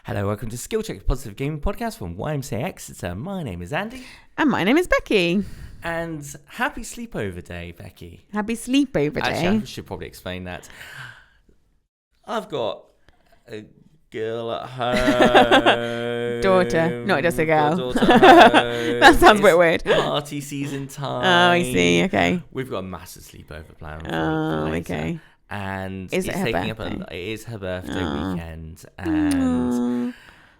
Hello, welcome to Skill Check, Positive Gaming Podcast from YMCA Exeter. My name is Andy. And my name is Becky. And happy sleepover day, Becky. Happy sleepover day. Actually, I should probably explain that. I've got a girl at home. Daughter, not just a girl. Daughter at home. That sounds a bit weird. Party season time. Oh, I see. Okay. We've got a massive sleepover plan for later. Okay. And is it her birthday? It is her birthday weekend, and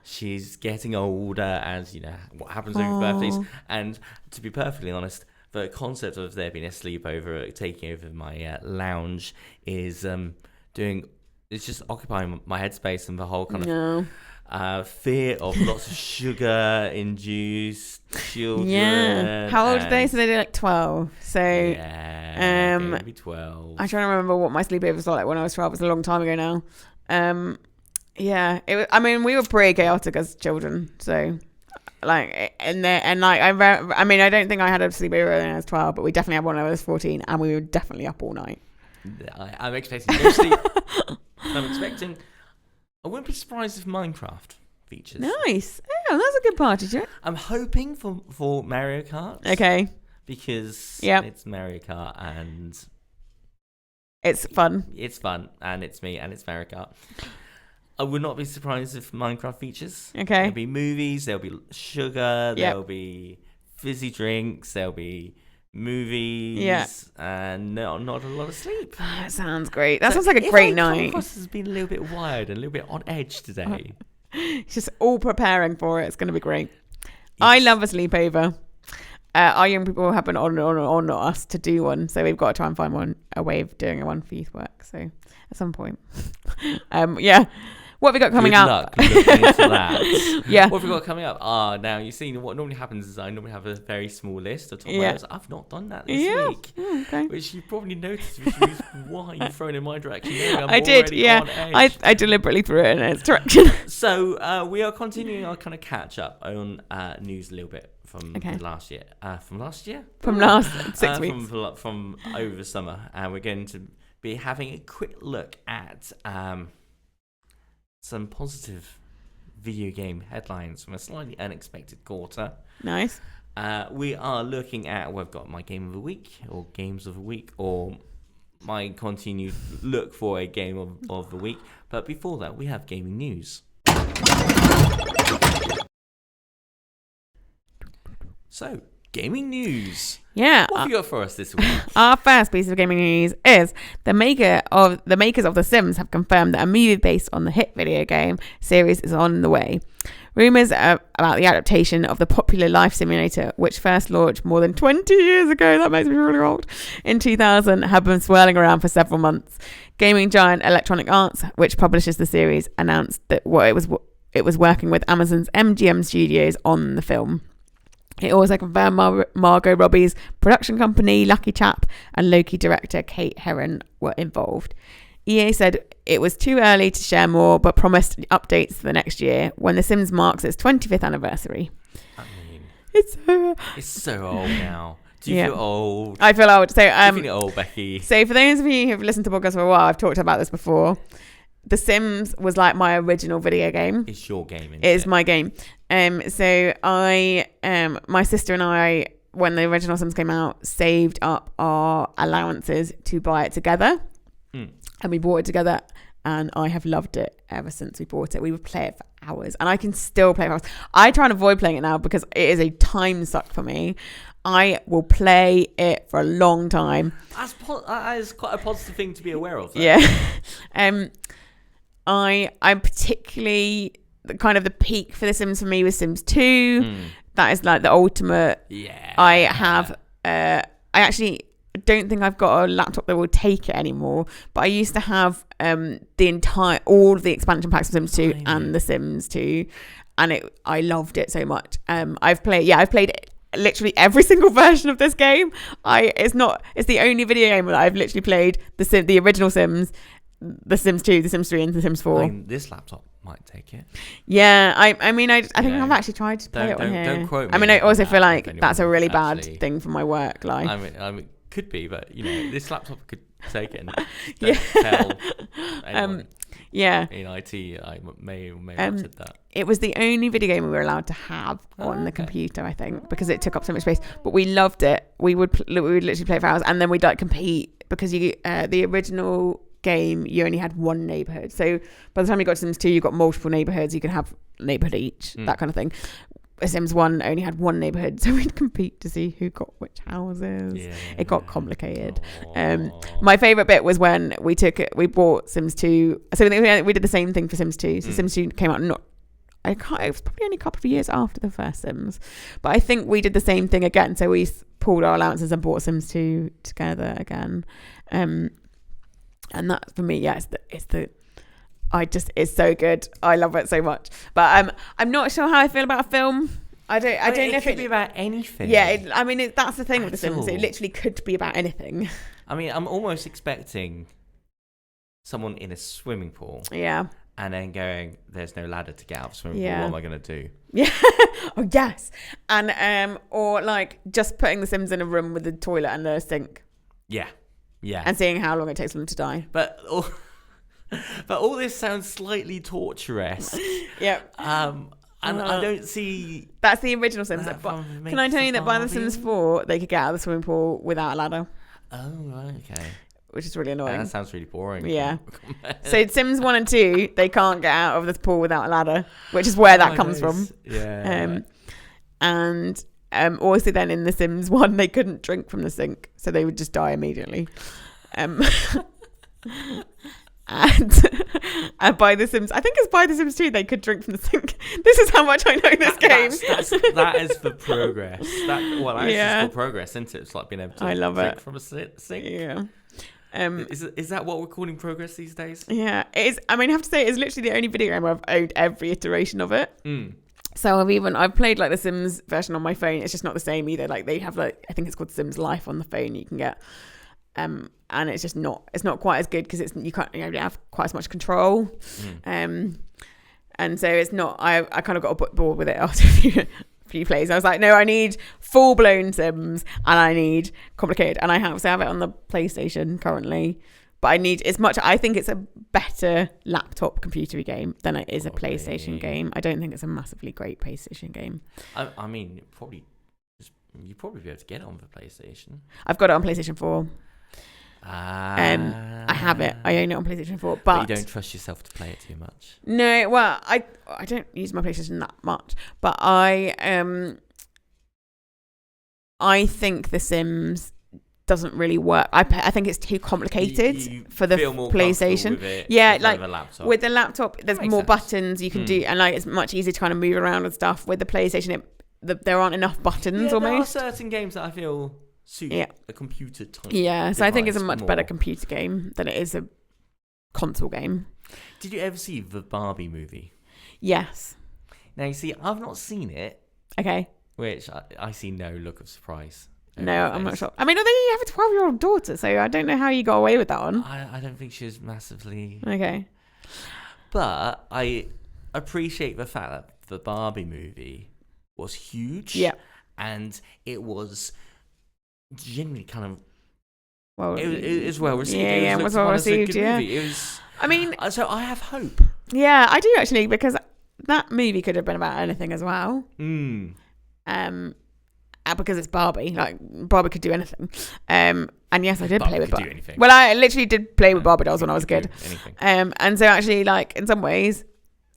she's getting older, as you know what happens over birthdays. And to be perfectly honest, the concept of there being a sleepover, taking over my lounge, is it's just occupying my headspace and the whole kind of fear of lots of sugar-induced children. Yeah. How old are they? So they're like 12. So maybe 12. I'm trying to remember what my sleepovers were like when I was 12. It was a long time ago now. Yeah. It was, I mean, we were pretty chaotic as children. So, like, I don't think I had a sleepover when I was 12, but we definitely had one when I was 14, and we were definitely up all night. I'm expecting no sleep. I wouldn't be surprised if Minecraft features. Nice. Oh, that's a good party trick. I'm hoping for Mario Kart. Okay. Because it's Mario Kart and it's fun. It's fun, and it's me, and it's Mario Kart. I would not be surprised if Minecraft features. Okay. There'll be movies, there'll be sugar, there'll be fizzy drinks, there'll be movies, and not a lot of sleep. That sounds great. That sounds like a great night. Cross has been a little bit wired and a little bit on edge today. It's just all preparing for it. It's going to be great. Yes. I love a sleepover. Our young people have been on us to do one, so we've got to try and find a way of doing one for youth work. So at some point, What have we got coming up? Good luck looking into that. Yeah. What have we got coming up? Now you see what normally happens is I normally have a very small list of top players. I've not done that this week, okay. Which you probably noticed, which is why you've thrown in my direction. I did, I deliberately threw it in its direction. So we are continuing our kind of catch up on news a little bit from last year. From last 6 weeks. From over the summer, and we're going to be having a quick look at some positive video game headlines from a slightly unexpected quarter. Nice. We are looking at, we've got my game of the week, or games of the week, or my continued look for a game of the week. But before that, we have gaming news. So, gaming news. Yeah. What have you got for us this week? Our first piece of gaming news is the makers of The Sims have confirmed that a movie based on the hit video game series is on the way. Rumours about the adaptation of the popular life simulator, which first launched more than 20 years ago, that makes me really old, in 2000, have been swirling around for several months. Gaming giant Electronic Arts, which publishes the series, announced that it was working with Amazon's MGM Studios on the film. It also confirmed Margot Robbie's production company, Lucky Chap, and Loki director Kate Herron were involved. EA said it was too early to share more, but promised updates for the next year when The Sims marks its 25th anniversary. I mean, it's so old now. Do you feel old? I feel old. So, you feel old, Becky? So for those of you who've listened to podcasts for a while, I've talked about this before. The Sims was like my original video game. It's your game, It is my game. So my sister and I, when the original Sims came out, saved up our allowances to buy it together. And we bought it together, and I have loved it ever since we bought it. We would play it for hours, and I can still play it for hours. I try and avoid playing it now because it is a time suck for me. I will play it for a long time. That is quite a positive thing to be aware of, though. Yeah. I'm particularly kind of the peak for The Sims for me was Sims 2. That is like the ultimate. Yeah. I have. I actually don't think I've got a laptop that will take it anymore. But I used to have all of the expansion packs of Sims 2 and The Sims 2, and I loved it so much. I've played literally every single version of this game. It's the only video game that I've literally played the original Sims. The Sims 2, The Sims 3, and The Sims 4. I mean, this laptop might take it. Yeah, I think I've actually tried to play it on here. Don't quote me. I mean, I also feel like that's a really bad thing for my work life. I mean, could be, but this laptop could take it and don't tell anyone. Yeah. in IT. I may have said that. It was the only video game we were allowed to have on the computer, I think, because it took up so much space. But we loved it. We would literally play for hours, and then we'd like compete because the original game you only had one neighborhood. So by the time you got to Sims 2, you got multiple neighborhoods. You could have a neighborhood each, that kind of thing. Sims 1 only had one neighborhood, so we'd compete to see who got which houses. Yeah. It got complicated. My favorite bit was when we bought Sims 2. So we did the same thing for Sims 2. So Sims 2 came out it was probably only a couple of years after the first Sims, but I think we did the same thing again. So we pulled our allowances and bought Sims 2 together again. And that for me, it's so good. I love it so much. But I'm not sure how I feel about a film. I don't know if it could be about anything. Yeah, that's the thing with The Sims. It literally could be about anything. I mean, I'm almost expecting someone in a swimming pool. Yeah. And then going, there's no ladder to get out of the swimming pool. What am I going to do? Yeah. Oh, yes. And or like just putting the Sims in a room with a toilet and a sink. Yeah. Yeah. And seeing how long it takes them to die. But all this sounds slightly torturous. Yep. And I don't see... That's the original Sims. Can I tell you that by The Sims 4, they could get out of the swimming pool without a ladder? Oh, right, okay. Which is really annoying. That sounds really boring. Yeah. So Sims 1 and 2, they can't get out of the pool without a ladder, which is where that comes from. Yeah. And also then in The Sims 1, they couldn't drink from the sink, so they would just die immediately. And by The Sims, I think it's by The Sims 2, they could drink from the sink. This is how much I know this game. That is the progress. That's just for progress, isn't it? It's like being able to drink from a sink. Yeah. Is that what we're calling progress these days? Yeah, it is. I mean, I have to say, it's literally the only video game where I've owned every iteration of it. So I've played like the Sims version on my phone. It's just not the same either. Like they have I think it's called Sims Life on the phone you can get. And it's just not quite as good because you don't have quite as much control. And so it's not, I kind of got a bit bored with it after a few plays. I was like, no, I need full blown Sims and I need complicated. And I have it on the PlayStation currently, but I think it's a better laptop computery game than it is a PlayStation game. I don't think it's a massively great PlayStation game. I mean, you'd probably be able to get it on the PlayStation. I've got it on PlayStation 4. I have it. I own it on PlayStation 4, but you don't trust yourself to play it too much. No, well, I don't use my PlayStation that much, but I think The Sims doesn't really work. I think it's too complicated for the PlayStation. With it with the laptop, there's more buttons you can do, and it's much easier to kind of move around and stuff. With the PlayStation, there aren't enough buttons almost. There are certain games that I feel suit a computer type. Yeah, so I think it's a much better computer game than it is a console game. Did you ever see the Barbie movie? Yes. Now you see, I've not seen it. Okay. Which I see no look of surprise. No, I'm not sure. I mean, you have a 12-year-old daughter, so I don't know how you got away with that one. I don't think she was massively... Okay. But I appreciate the fact that the Barbie movie was huge. Yeah. And it was genuinely kind of... Well, it was well received. Yeah, it was well received, yeah. It was... I mean... So I have hope. Yeah, I do actually, because that movie could have been about anything as well. Because it's Barbie. Like, Barbie could do anything. And yes, I did play with Barbie. Well, I literally did play with Barbie dolls when I was a kid. And so actually, in some ways,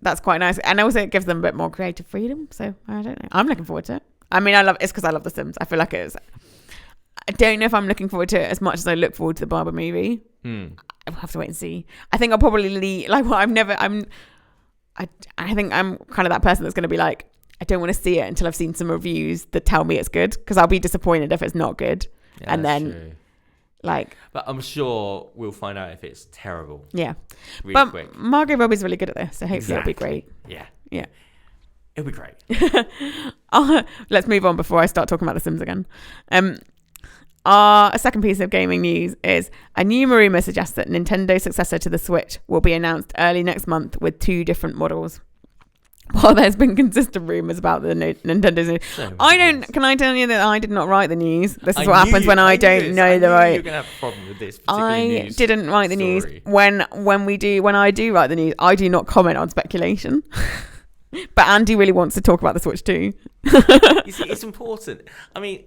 that's quite nice. And also it gives them a bit more creative freedom. So I don't know. I'm looking forward to it. I mean, it's because I love The Sims. I feel like I don't know if I'm looking forward to it as much as I look forward to the Barbie movie. I'll have to wait and see. I think I'll probably I think I'm kind of that person that's going to be like, I don't want to see it until I've seen some reviews that tell me it's good, because I'll be disappointed if it's not good. Yeah, and then true. But I'm sure we'll find out if it's terrible. Yeah. Really quick. Margot Robbie's really good at this, so hopefully it'll be great. Yeah. It'll be great. Let's move on before I start talking about The Sims again. Our second piece of gaming news is a new rumor suggests that Nintendo's successor to the Switch will be announced early next month with 2 different models. While there's been consistent rumours about the Nintendo Switch, can I tell you that I did not write the news? This is what happens when I don't know the right. You're gonna have a problem with this particular news didn't write the news. story. When I do write the news, I do not comment on speculation. But Andy really wants to talk about the Switch too. You see, it's important. I mean,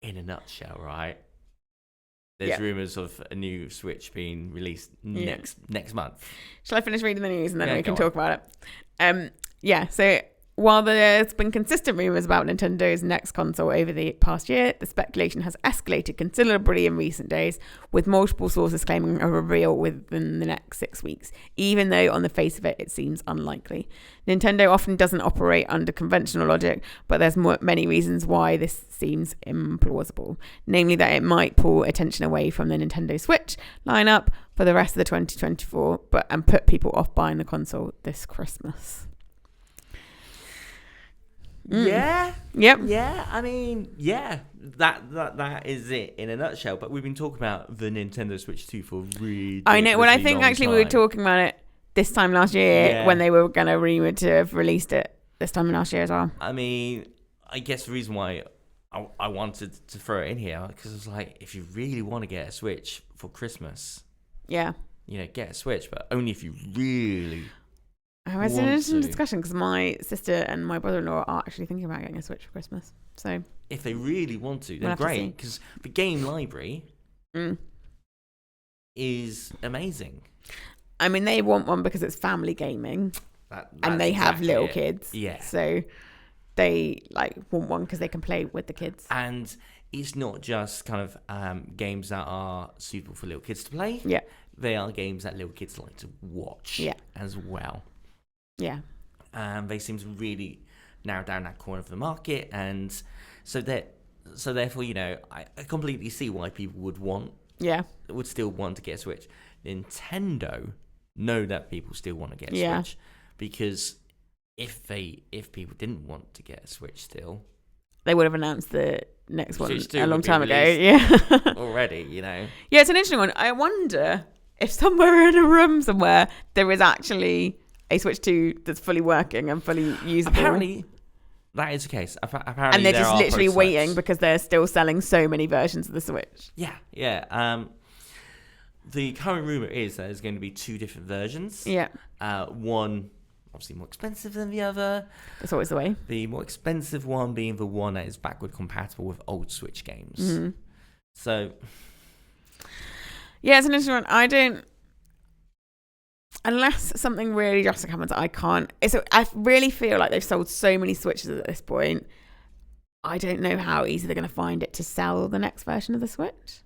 in a nutshell, right? There's rumours of a new Switch being released next month. Shall I finish reading the news and then we can talk about it? So while there's been consistent rumours about Nintendo's next console over the past year, the speculation has escalated considerably in recent days, with multiple sources claiming a reveal within the next 6 weeks, even though on the face of it, it seems unlikely. Nintendo often doesn't operate under conventional logic, but there's many reasons why this seems implausible, namely that it might pull attention away from the Nintendo Switch lineup for the rest of the 2024, and put people off buying the console this Christmas. Yeah. Yep. Yeah. I mean, yeah. That is it in a nutshell. But we've been talking about the Nintendo Switch 2 for really. I know. Well, I think actually we were talking about it this time last year when they were going to rumored to have released it this time last year as well. I mean, I guess the reason why I wanted to throw it in here because it's like if you really want to get a Switch for Christmas, get a Switch, but only if you really. It's an interesting discussion because my sister and my brother-in-law are actually thinking about getting a Switch for Christmas. So if they really want to, then great. Because the game library is amazing. I mean, they want one because it's family gaming, and they have little kids. Yeah. So they want one because they can play with the kids. And it's not just kind of games that are suitable for little kids to play. Yeah. They are games that little kids like to watch. As well. Yeah. They seem to really narrow down that corner of the market, and so therefore, I completely see why people would still want to get a Switch. Nintendo know that people still want to get a Switch because if people didn't want to get a Switch still, they would have announced the next one a long time ago. Already, Yeah, it's an interesting one. I wonder if somewhere in a room somewhere there is actually a Switch 2 that's fully working and fully usable. Apparently, that is the case. Apparently, and they're just literally waiting because they're still selling so many versions of the Switch. Yeah. The current rumor is that there's going to be 2 different versions. Yeah. One obviously more expensive than the other. That's always the way. The more expensive one being the one that is backward compatible with old Switch games. Mm-hmm. So, yeah, it's an interesting one. Unless something really drastic happens, I can't. I really feel like they've sold so many Switches at this point. I don't know how easy they're going to find it to sell the next version of the Switch.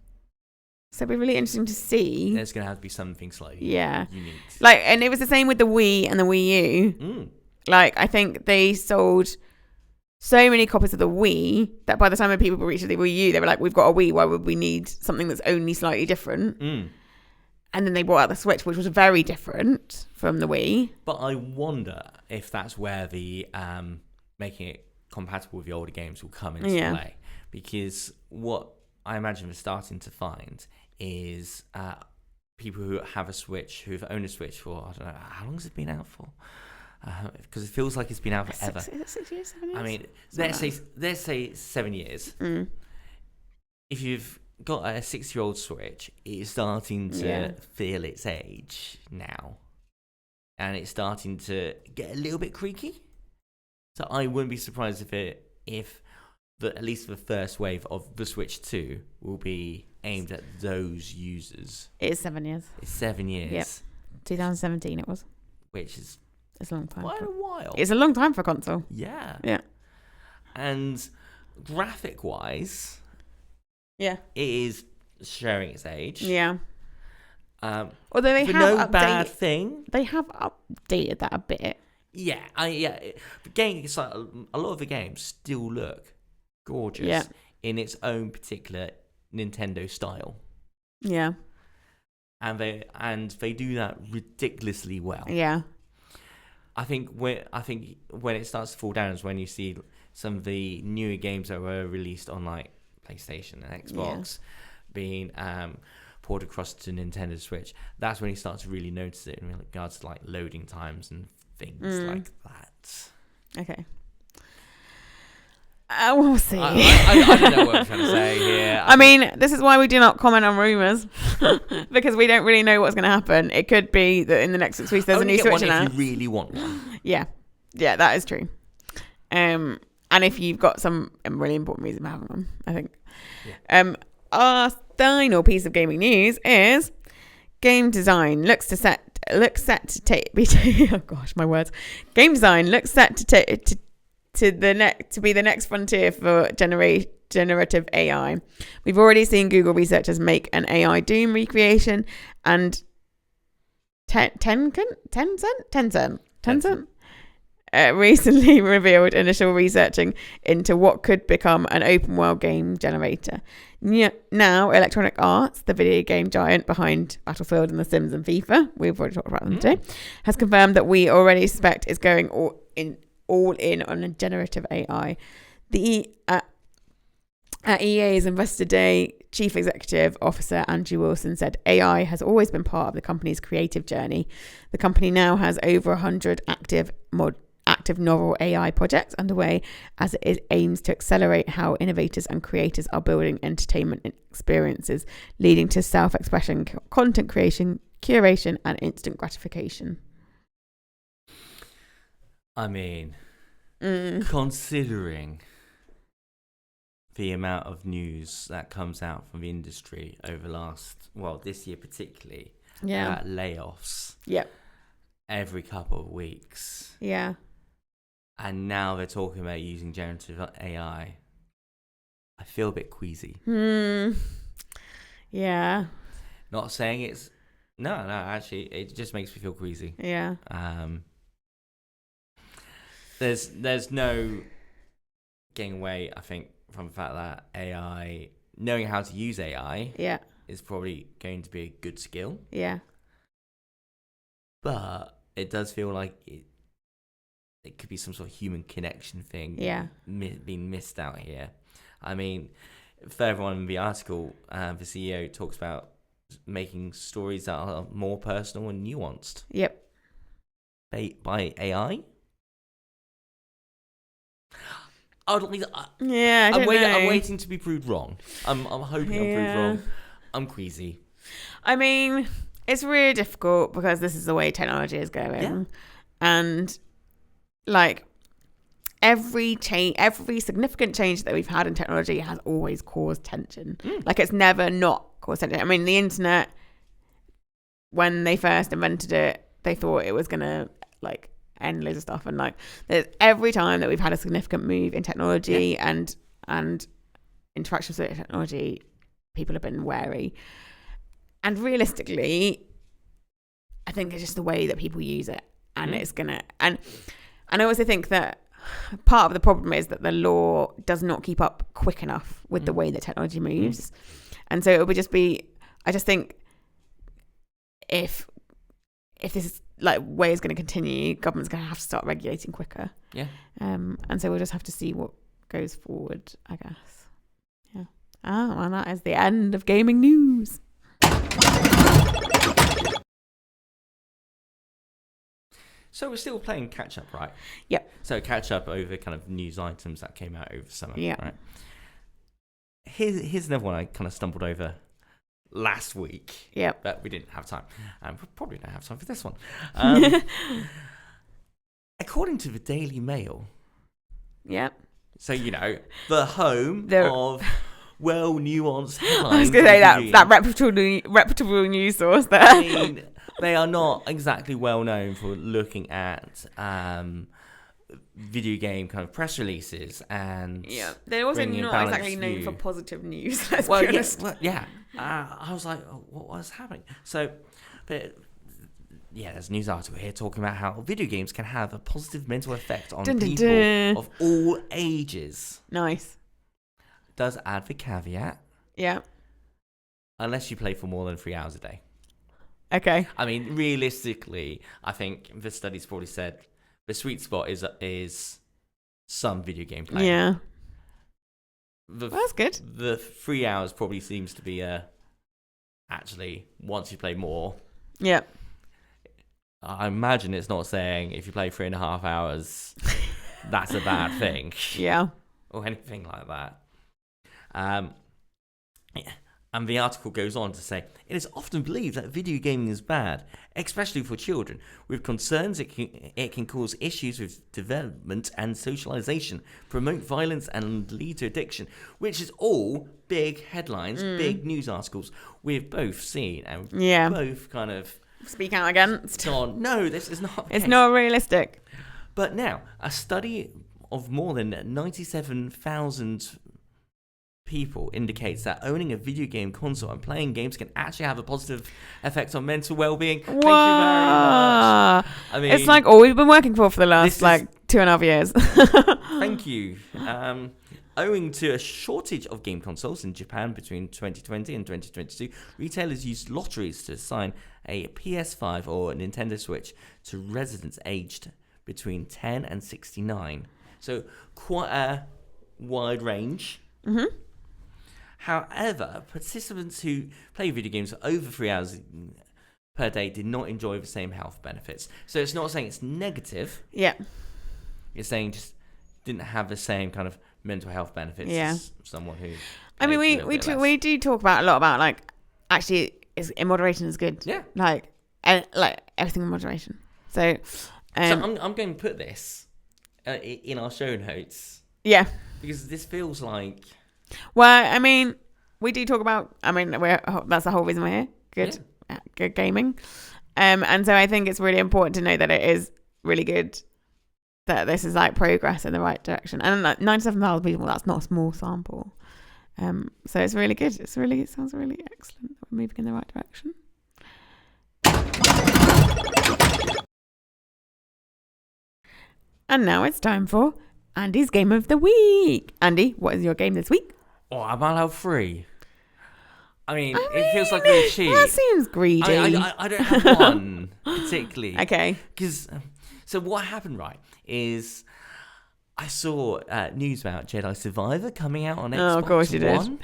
So it'd be really interesting to see. There's going to have to be something slightly unique. And it was the same with the Wii and the Wii U. I think they sold so many copies of the Wii that by the time people reached the Wii U, they were like, we've got a Wii, why would we need something that's only slightly different? And then they brought out the Switch, which was very different from the Wii. But I wonder if that's where the making it compatible with the older games will come into play. Because what I imagine we're starting to find is people who have a Switch, who've owned a Switch for, I don't know, how long has it been out for? Because it feels like it's been out forever. 6 years, 7 years? I mean, let's say 7 years. If you've got a 6-year-old Switch, it's starting to feel its age now, and it's starting to get a little bit creaky. So I wouldn't be surprised if at least the first wave of the Switch 2 will be aimed at those users. It is 7 years. It's 7 years. Yep. 2017 it was. Which is it's a long time. Quite a while. It's a long time for a console. Yeah. Yeah. And graphic-wise, it is showing its age. Yeah. Although they have no bad thing. They have updated that a bit. Yeah. The game, it's like a lot of the games still look gorgeous in its own particular Nintendo style. Yeah. And they do that ridiculously well. Yeah. I think when it starts to fall down is when you see some of the newer games that were released on like PlayStation and Xbox being poured across to Nintendo Switch. That's when you start to really notice it in regards to like loading times and things like that. Okay. We'll see. I don't know what I'm trying to say here. I mean, this is why we do not comment on rumours because we don't really know what's going to happen. It could be that in the next 6 weeks there's a new Switch announced. If you really want one. Yeah, that is true. And if you've got some really important reason for having one, I think. Yeah. Our final piece of gaming news is game design looks set to take. Oh gosh, my words. Game design looks set to be the next frontier for generative AI. We've already seen Google researchers make an AI Doom recreation, and Tencent recently revealed initial researching into what could become an open world game generator. Now, Electronic Arts, the video game giant behind Battlefield and The Sims and FIFA, we've already talked about them today, has confirmed that we already suspect is going all in on a generative AI. At EA's Investor Day, Chief Executive Officer Andrew Wilson said AI has always been part of the company's creative journey. The company now has over 100 active novel AI projects underway as it aims to accelerate how innovators and creators are building entertainment experiences, leading to self-expression, content creation, curation, and instant gratification. I mean, considering the amount of news that comes out from the industry over this year particularly, layoffs, every couple of weeks, and now they're talking about using generative AI. I feel a bit queasy. Yeah. Not saying it's actually, it just makes me feel queasy. Yeah. There's no getting away, I think, from the fact that AI, knowing how to use AI, is probably going to be a good skill. Yeah. But it does feel like it could be some sort of human connection thing being missed out here. I mean, further on in the article, the CEO talks about making stories that are more personal and nuanced. Yep. By AI? I'm waiting to be proved wrong. I'm hoping I'm proved wrong. I'm queasy. I mean, it's really difficult because this is the way technology is going, and like every significant change that we've had in technology has always caused tension. Like it's never not caused tension. I mean, the internet, when they first invented it, they thought it was gonna like end loads of stuff, and like every time that we've had a significant move in technology and interactions with technology, people have been wary. And realistically, I think it's just the way that people use it, and it's gonna. And I also think that part of the problem is that the law does not keep up quick enough with the way that technology moves, and so it would just be. I just think if this way is going to continue, government's going to have to start regulating quicker. Yeah. And so we'll just have to see what goes forward, I guess. Yeah. And that is the end of gaming news. So we're still playing catch up, right? Yep. So catch up over kind of news items that came out over summer. Yeah. Right. Here's another one I kind of stumbled over last week. Yeah. But we didn't have time. And we probably don't have time for this one. According to the Daily Mail. Yep. So, the home of well-nuanced headlines. I was going to say that reputable news source there. I mean, they are not exactly well known for looking at video game kind of press releases, and they're also not exactly known for positive news. Let's be honest. I was like, what was happening? So, but there's a news article here talking about how video games can have a positive mental effect on people of all ages. Nice. Does add the caveat. Yeah. Unless you play for more than 3 hours a day. Okay. I mean, realistically, I think the study's probably said the sweet spot is some video game play. Yeah. That's good. The 3 hours probably seems to be actually once you play more. Yeah. I imagine it's not saying if you play 3.5 hours, that's a bad thing. Yeah. Or anything like that. Yeah. And the article goes on to say, it is often believed that video gaming is bad, especially for children, with concerns it can cause issues with development and socialization, promote violence and lead to addiction, which is all big headlines, big news articles we've both seen and both kind of speak out against. No, this is not the It's case. not realistic. But now, a study of more than 97,000 people indicates that owning a video game console and playing games can actually have a positive effect on mental well-being. Thank you very much. I mean, it's like all we've been working for the last 2.5 years. Thank you. Owing to a shortage of game consoles in Japan between 2020 and 2022, retailers used lotteries to assign a PS5 or a Nintendo Switch to residents aged between 10 and 69. So quite a wide range. Mm-hmm. However, participants who play video games for over 3 hours per day did not enjoy the same health benefits. So it's not saying it's negative. Yeah. It's saying just didn't have the same kind of mental health benefits as someone who... I mean, we do talk about a lot about, like, actually, in moderation is good. Yeah. Like everything in moderation. So I'm going to put this in our show notes. Yeah. Because this feels like... Well, I mean, we do talk about... I mean, that's the whole reason we're here. Good gaming. And so I think it's really important to know that it is really good that this is, like, progress in the right direction. And like 97,000 people, that's not a small sample. So it's really good. It sounds really excellent that we're moving in the right direction. And now it's time for Andy's Game of the Week. Andy, what is your game this week? Oh, I'm allowed 3. I mean, it feels like really cheap. That seems greedy. I don't have one particularly. Okay. So what happened, right, is I saw news about Jedi Survivor coming out on Xbox One. Oh, of course you did. And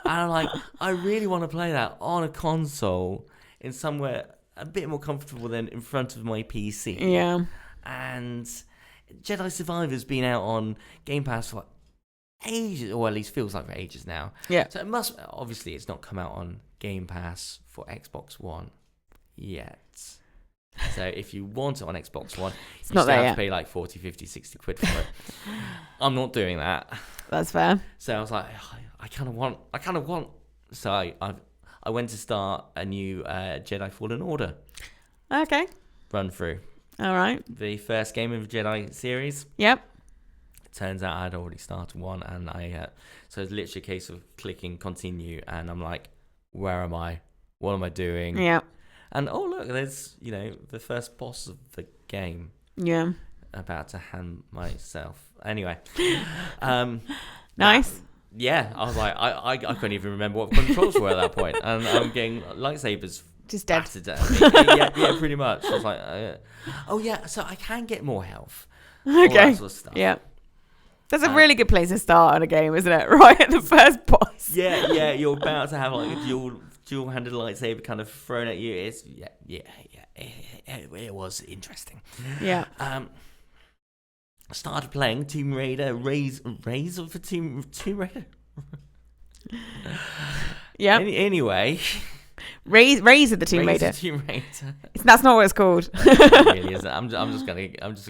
I'm like, I really want to play that on a console in somewhere a bit more comfortable than in front of my PC. Yeah. And Jedi Survivor's been out on Game Pass for ages, or at least feels like for ages now. Yeah. So obviously it's not come out on Game Pass for Xbox One yet. So if you want it on Xbox One, you still have to pay like 40, 50, 60 quid for it. I'm not doing that. That's fair. So I was like, I kind of want. So I went to start a new Jedi Fallen Order. Okay. Run through. All right. The first game of the Jedi series. Yep. It turns out I'd already started one, and so it's literally a case of clicking continue, and I'm like, where am I? What am I doing? Yeah. And oh look, there's the first boss of the game. Yeah. About to hand myself. Anyway. Nice. Yeah, I was like, I couldn't even remember what the controls were at that point, and I'm getting lightsabers. Just dead. Yeah, pretty much. I was like, oh yeah, so I can get more health. Okay. All that sort of stuff. Yeah. That's a really good place to start on a game, isn't it? Right at the first boss. Yeah. You're about to have like a dual-handed lightsaber kind of thrown at you. It's it was interesting. Yeah. Started playing Tomb Raider, Raise of the Tomb Raider. Yeah. Anyway. Raise of the Tomb Raider. Tomb Raider. That's not what it's called. It really isn't. I'm just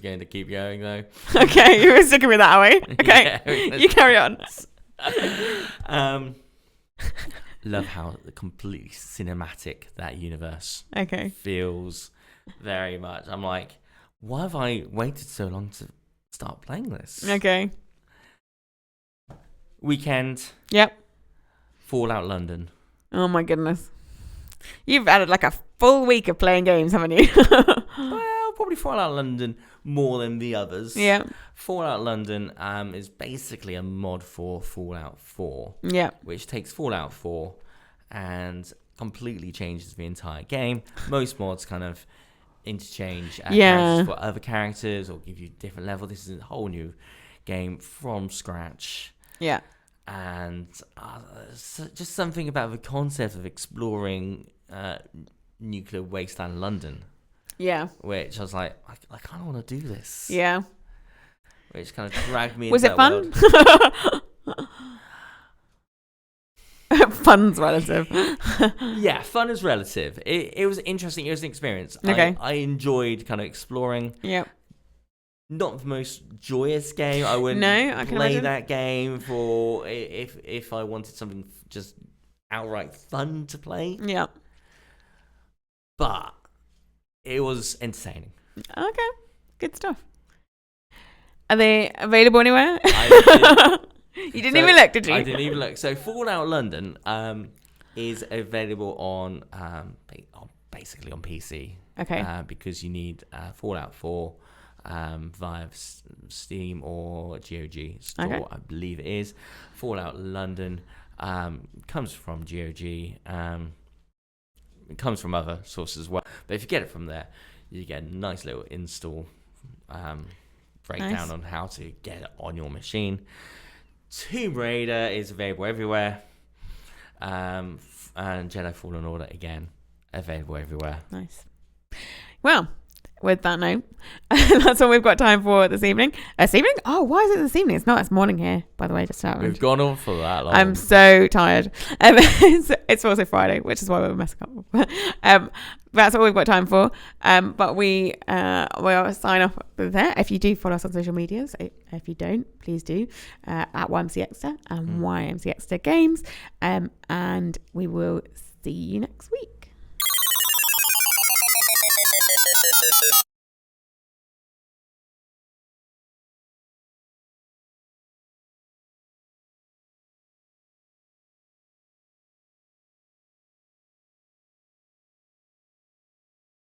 going to keep going though. Okay, you were sticking with that, are we? Okay, yeah, you carry on. Love how completely cinematic that universe feels. Very much. I'm like, why have I waited so long to start playing this? Okay. Weekend. Yep. Fallout London. Oh my goodness. You've added like a full week of playing games, haven't you? Well, probably Fallout London more than the others. Yeah. Fallout London is basically a mod for Fallout 4. Yeah. Which takes Fallout 4 and completely changes the entire game. Most mods kind of interchange characters for other characters or give you a different level. This is a whole new game from scratch. Yeah. And just something about the concept of exploring nuclear wasteland London. Yeah. which I was like, I kind of want to do this. Yeah. Which kind of dragged me Was into it that fun? Fun's relative. Yeah, fun is relative. It was interesting. It was an experience. Okay. I enjoyed kind of exploring. Yeah. Not the most joyous game. I wouldn't I can play imagine. that game for if I wanted something just outright fun to play. Yeah. But it was entertaining. Okay. Good stuff. Are they available anywhere? You didn't even look, did you? I didn't even look. So Fallout London is available on basically on PC. Okay. Because you need Fallout 4 via Steam or GOG store, Okay. I believe it is. Fallout London comes from GOG. It comes from other sources as well. But if you get it from there, you get a nice little install breakdown on how to get it on your machine. Tomb Raider is available everywhere. And Jedi Fallen Order, again, available everywhere. Nice. Well, with that note, that's all we've got time for this evening. This evening? Oh, why is it this evening? It's not. It's morning here, by the way, just out. We've gone on for that long. I'm so tired. It's also Friday, which is why we're messing up. That's all we've got time for. But we'll sign off there. If you do follow us on social medias, if you don't, please do, at YMC Exeter and YMC Exeter Games. And we will see you next week.